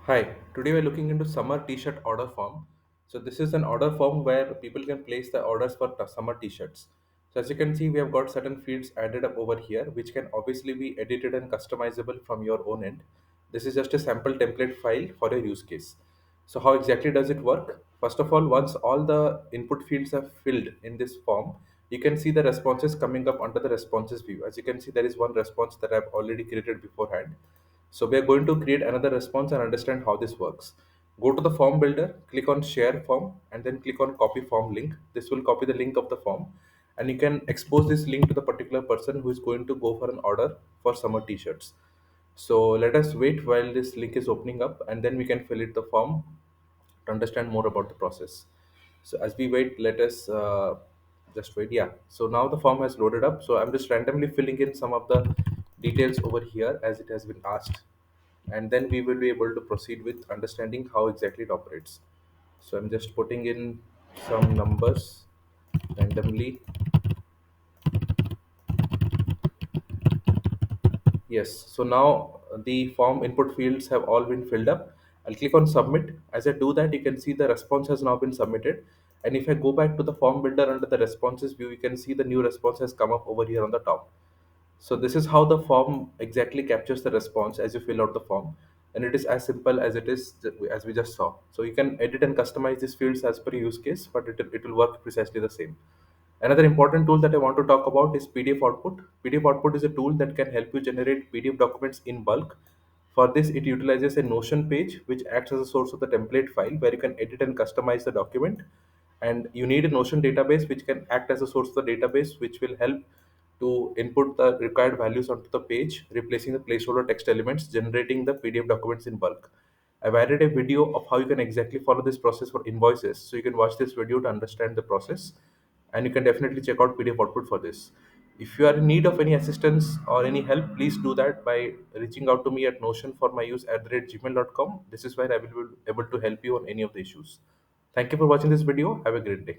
Hi, today we're looking into summer t-shirt order form. So this is an order form where people can place the orders for summer t-shirts. So as you can see, we have got certain fields added up over here, which can obviously be edited and customizable from your own end. This is just a sample template file for your use case. So how exactly does it work? First of all, once all the input fields are filled in this form, you can see the responses coming up under the responses view. As you can see, there is one response that I've already created beforehand. So we are going to create another response and understand how this works. Go to the form builder, click on share form, and then click on copy form link. This will copy the link of the form, and you can expose this link to the particular person who is going to go for an order for summer t-shirts. So let us wait while this link is opening up, and then we can fill it the form to understand more about the process. So as we wait, let us just wait. Yeah. So now the form has loaded up. So I'm just randomly filling in some of the details over here as it has been asked, and then we will be able to proceed with understanding how exactly it operates. So I'm just putting in some numbers randomly. Yes, so now the form input fields have all been filled up. I'll click on submit. As I do that, you can see the response has now been submitted. And if I go back to the form builder under the responses view, you can see the new response has come up over here on the top. So this is how the form exactly captures the response as you fill out the form. And it is as simple as it is as we just saw. So you can edit and customize these fields as per use case, but it will work precisely the same. Another important tool that I want to talk about is PDF output. PDF output is a tool that can help you generate PDF documents in bulk. For this, it utilizes a Notion page, which acts as a source of the template file where you can edit and customize the document. And you need a Notion database, which can act as a source of the database, which will help to input the required values onto the page, replacing the placeholder text elements, generating the PDF documents in bulk. I've added a video of how you can exactly follow this process for invoices. So you can watch this video to understand the process, and you can definitely check out PDF output for this. If you are in need of any assistance or any help, please do that by reaching out to me at Notion for my use at the rate gmail.com. This is where I will be able to help you on any of the issues. Thank you for watching this video. Have a great day.